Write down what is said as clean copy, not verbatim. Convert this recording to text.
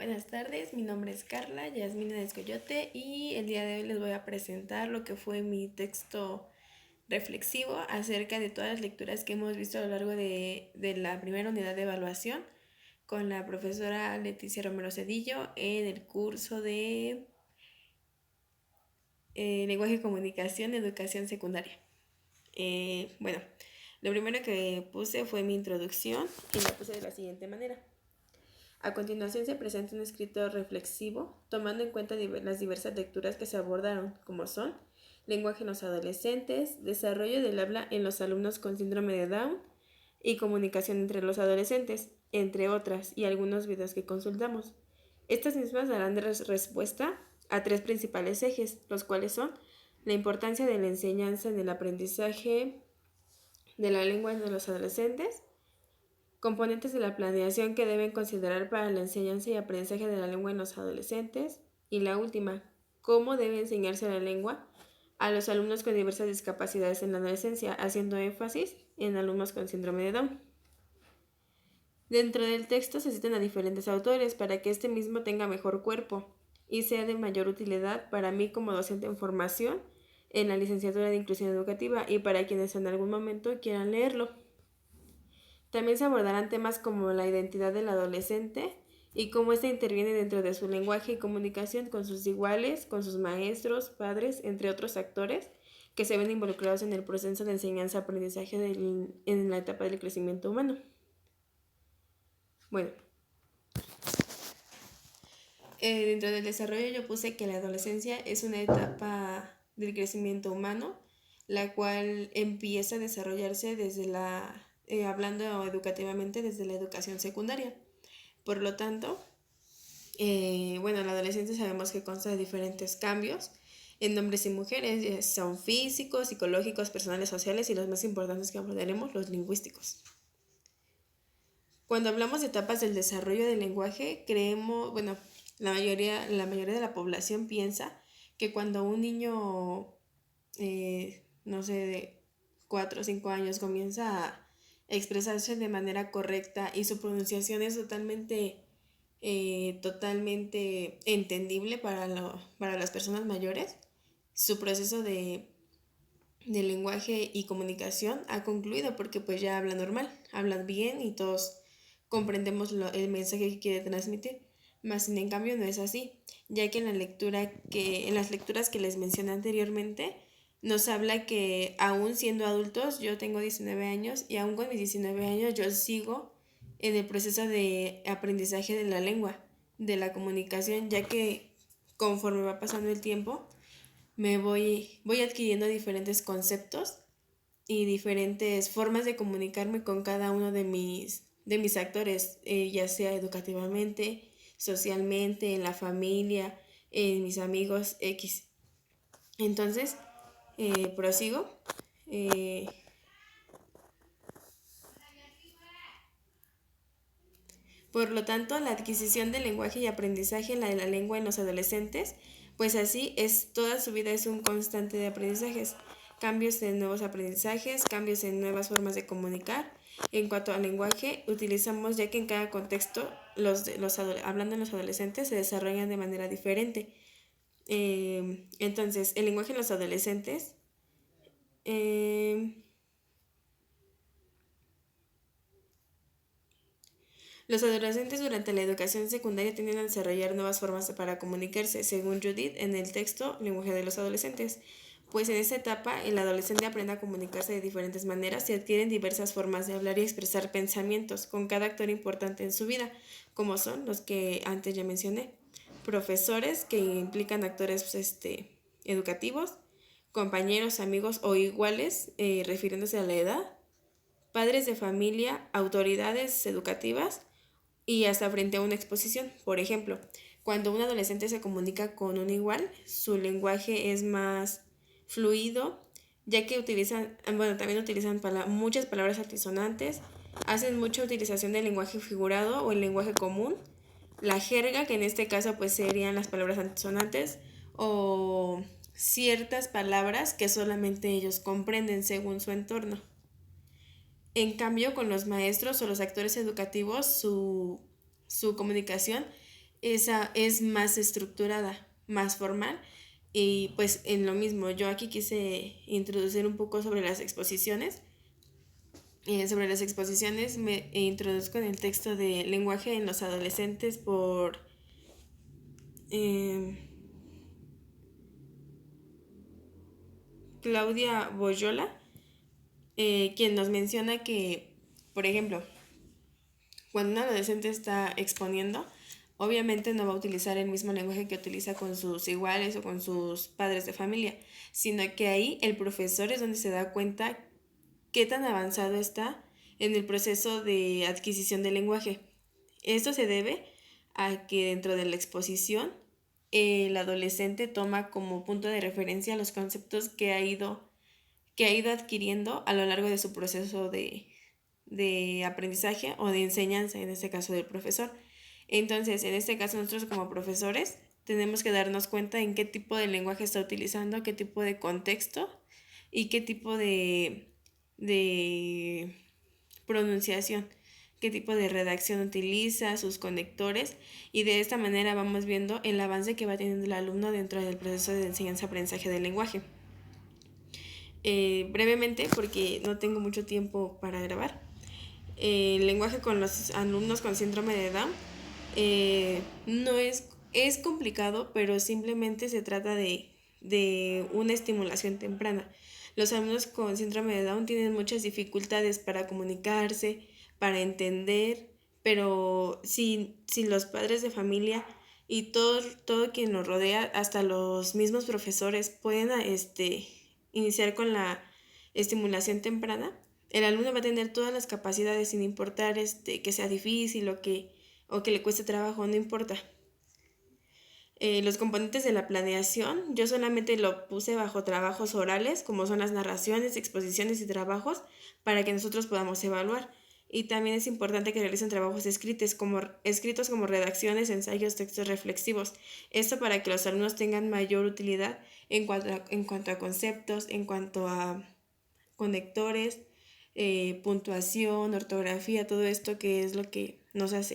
Buenas tardes, mi nombre es Carla Yasmina Descoyote y el día de hoy les voy a presentar lo que fue mi texto reflexivo acerca de todas las lecturas que hemos visto a lo largo de la primera unidad de evaluación con la profesora Leticia Romero Cedillo en el curso de Lenguaje y Comunicación, Educación Secundaria. Bueno, lo primero que puse fue mi introducción y la puse de la siguiente manera. A continuación se presenta un escrito reflexivo, tomando en cuenta las diversas lecturas que se abordaron, como son lenguaje en los adolescentes, desarrollo del habla en los alumnos con síndrome de Down y comunicación entre los adolescentes, entre otras, y algunos videos que consultamos. Estas mismas darán respuesta a tres principales ejes, los cuales son la importancia de la enseñanza en el aprendizaje de la lengua de los adolescentes, componentes de la planeación que deben considerar para la enseñanza y aprendizaje de la lengua en los adolescentes. Y la última, cómo debe enseñarse la lengua a los alumnos con diversas discapacidades en la adolescencia, haciendo énfasis en alumnos con síndrome de Down. Dentro del texto se citan a diferentes autores para que este mismo tenga mejor cuerpo y sea de mayor utilidad para mí como docente en formación en la licenciatura de Inclusión Educativa y para quienes en algún momento quieran leerlo. También se abordarán temas como la identidad del adolescente y cómo ésta interviene dentro de su lenguaje y comunicación con sus iguales, con sus maestros, padres, entre otros actores que se ven involucrados en el proceso de enseñanza-aprendizaje en la etapa del crecimiento humano. Bueno, dentro del desarrollo yo puse que la adolescencia es una etapa del crecimiento humano, la cual empieza a desarrollarse hablando educativamente desde la educación secundaria. Por lo tanto, la adolescencia sabemos que consta de diferentes cambios en hombres y mujeres, son físicos, psicológicos, personales, sociales y los más importantes que abordaremos, los lingüísticos. Cuando hablamos de etapas del desarrollo del lenguaje, la mayoría de la población piensa que cuando un niño, de 4 o 5 años comienza a expresarse de manera correcta y su pronunciación es totalmente entendible para las personas mayores, su proceso de lenguaje y comunicación ha concluido porque pues ya habla normal, habla bien y todos comprendemos el mensaje que quiere transmitir. Más sin en cambio no es así, ya que en las lecturas que les mencioné anteriormente nos habla que aún siendo adultos, yo tengo 19 años y aún con mis 19 años yo sigo en el proceso de aprendizaje de la lengua, de la comunicación, ya que conforme va pasando el tiempo voy adquiriendo diferentes conceptos y diferentes formas de comunicarme con cada uno de mis actores, ya sea educativamente, socialmente, en la familia, en mis amigos X. Entonces, prosigo. Por lo tanto, la adquisición del lenguaje y aprendizaje en la lengua en los adolescentes, pues así es, toda su vida es un constante de aprendizajes, cambios en nuevos aprendizajes, cambios en nuevas formas de comunicar. En cuanto al lenguaje, utilizamos ya que en cada contexto, hablando en los adolescentes, se desarrollan de manera diferente. Entonces, el lenguaje en los adolescentes los adolescentes durante la educación secundaria tienden a desarrollar nuevas formas para comunicarse, según Judith en el texto Lenguaje de los adolescentes. Pues en esta etapa el adolescente aprende a comunicarse de diferentes maneras y adquieren diversas formas de hablar y expresar pensamientos con cada actor importante en su vida, como son los que antes ya mencioné. Profesores que implican actores educativos, compañeros, amigos o iguales, refiriéndose a la edad, padres de familia, autoridades educativas y hasta frente a una exposición. Por ejemplo, cuando un adolescente se comunica con un igual, su lenguaje es más fluido, ya que también utilizan muchas palabras altisonantes, hacen mucha utilización del lenguaje figurado o el lenguaje común, la jerga, que en este caso pues serían las palabras altisonantes, o ciertas palabras que solamente ellos comprenden según su entorno. En cambio, con los maestros o los actores educativos, su comunicación esa es más estructurada, más formal. Y pues en lo mismo, yo aquí quise introducir un poco sobre las exposiciones. Sobre las exposiciones me introduzco en el texto de Lenguaje en los adolescentes por eh, Claudia Boyola, quien nos menciona que, por ejemplo, cuando un adolescente está exponiendo, obviamente no va a utilizar el mismo lenguaje que utiliza con sus iguales o con sus padres de familia, sino que ahí el profesor es donde se da cuenta qué tan avanzado está en el proceso de adquisición del lenguaje. Esto se debe a que dentro de la exposición el adolescente toma como punto de referencia los conceptos que ha ido adquiriendo a lo largo de su proceso de aprendizaje o de enseñanza, en este caso del profesor. Entonces, en este caso nosotros como profesores tenemos que darnos cuenta en qué tipo de lenguaje está utilizando, qué tipo de contexto y qué tipo de pronunciación, qué tipo de redacción utiliza, sus conectores, y de esta manera vamos viendo el avance que va teniendo el alumno dentro del proceso de enseñanza-aprendizaje del lenguaje. Brevemente, porque no tengo mucho tiempo para grabar, el lenguaje con los alumnos con síndrome de Down no es complicado, pero simplemente se trata de una estimulación temprana. Los alumnos con síndrome de Down tienen muchas dificultades para comunicarse, para entender, pero si los padres de familia y todo quien nos rodea, hasta los mismos profesores, pueden iniciar con la estimulación temprana, el alumno va a tener todas las capacidades sin importar que sea difícil o que le cueste trabajo, no importa. Los componentes de la planeación, yo solamente lo puse bajo trabajos orales, como son las narraciones, exposiciones y trabajos, para que nosotros podamos evaluar. Y también es importante que realicen trabajos escritos como redacciones, ensayos, textos reflexivos. Esto para que los alumnos tengan mayor utilidad en cuanto a conceptos, en cuanto a conectores, puntuación, ortografía, todo esto que es lo que nos hace